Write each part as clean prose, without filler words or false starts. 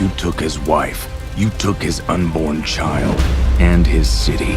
You took his wife. You took his unborn child. And his city.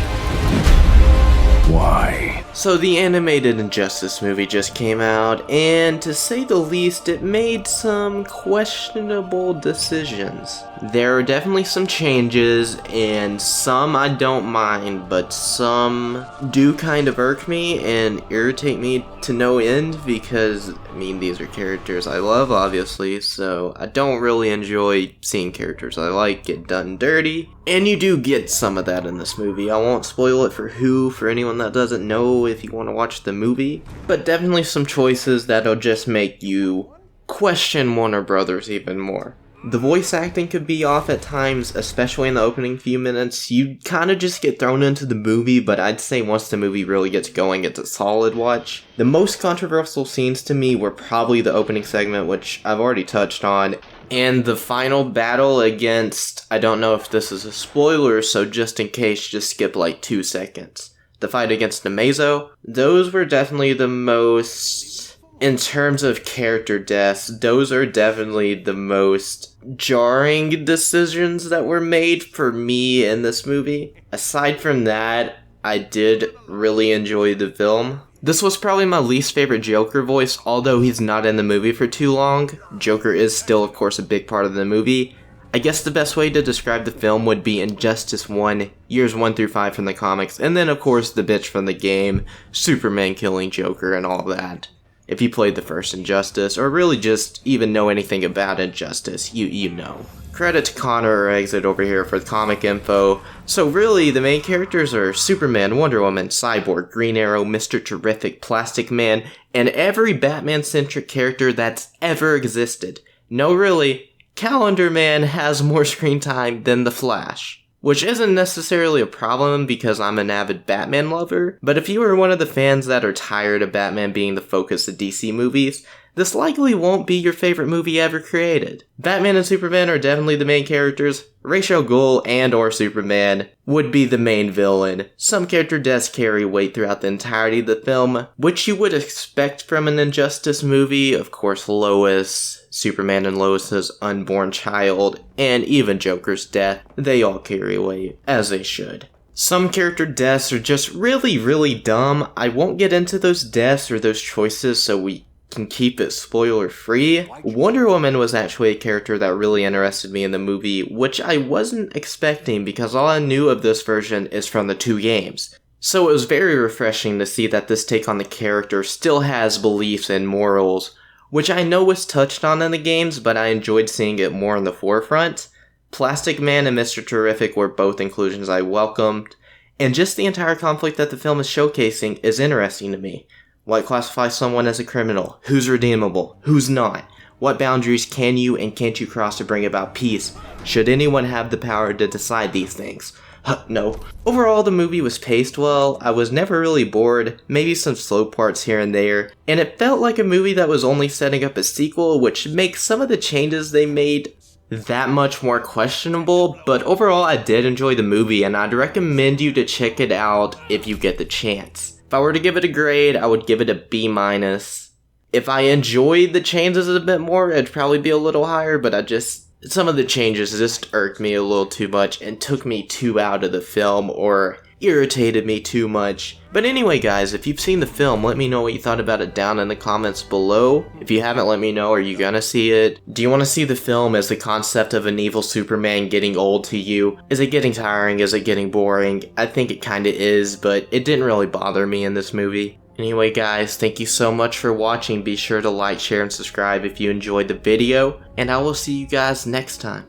Why? So the animated Injustice movie just came out, and to say the least, it made some questionable decisions. There are definitely some changes, and some I don't mind, but some do kind of irk me and irritate me to no end, because, I mean, these are characters I love, obviously, so I don't really enjoy seeing characters I like get done dirty. And you do get some of that in this movie. I won't spoil it for anyone that doesn't know if you want to watch the movie. But definitely some choices that'll just make you question Warner Brothers even more. The voice acting could be off at times, especially in the opening few minutes. You kind of just get thrown into the movie, but I'd say once the movie really gets going, it's a solid watch. The most controversial scenes to me were probably the opening segment, which I've already touched on, and the final battle against, I don't know if this is a spoiler, so just in case, just skip like 2 seconds. The fight against Nemazo, those were definitely the most, in terms of character deaths, those are definitely the most jarring decisions that were made for me in this movie. Aside from that, I did really enjoy the film. This was probably my least favorite Joker voice, although he's not in the movie for too long. Joker is still, of course, a big part of the movie. I guess the best way to describe the film would be Injustice 1, years 1 through 5 from the comics, and then, of course, the bitch from the game, Superman killing Joker and all that. If you played the first Injustice, or really just even know anything about Injustice, you know. Credit to Connor or Exit over here for the comic info. So really, the main characters are Superman, Wonder Woman, Cyborg, Green Arrow, Mr. Terrific, Plastic Man, and every Batman-centric character that's ever existed. No, really, Calendar Man has more screen time than The Flash. Which isn't necessarily a problem because I'm an avid Batman lover, but if you are one of the fans that are tired of Batman being the focus of DC movies, this likely won't be your favorite movie ever created. Batman and Superman are definitely the main characters. Ra's al Ghul and or Superman would be the main villain. Some character deaths carry weight throughout the entirety of the film, which you would expect from an Injustice movie. Of course, Lois, Superman and Lois's unborn child, and even Joker's death, they all carry weight, as they should. Some character deaths are just really dumb. I won't get into those deaths or those choices so we can keep it spoiler free. Wonder Woman was actually a character that really interested me in the movie, which I wasn't expecting because all I knew of this version is from the 2 games. So it was very refreshing to see that this take on the character still has beliefs and morals, which I know was touched on in the games, but I enjoyed seeing it more in the forefront. Plastic Man and Mr. Terrific were both inclusions I welcomed, and just the entire conflict that the film is showcasing is interesting to me. What classifies someone as a criminal? Who's redeemable? Who's not? What boundaries can you and can't you cross to bring about peace? Should anyone have the power to decide these things? No. Overall, the movie was paced well. I was never really bored, maybe some slow parts here and there, and it felt like a movie that was only setting up a sequel, which makes some of the changes they made that much more questionable, but overall I did enjoy the movie and I'd recommend you to check it out if you get the chance. If I were to give it a grade, I would give it a B-. If I enjoyed the changes a bit more, it'd probably be a little higher, but some of the changes just irked me a little too much and took me too out of the film or irritated me too much. But anyway guys, if you've seen the film, let me know what you thought about it down in the comments below. If you haven't, let me know, are you gonna see it? Do you want to see the film as the concept of an evil Superman getting old to you? Is it getting tiring? Is it getting boring? I think it kinda is, but it didn't really bother me in this movie. Anyway guys, thank you so much for watching. Be sure to like, share, and subscribe if you enjoyed the video, and I will see you guys next time.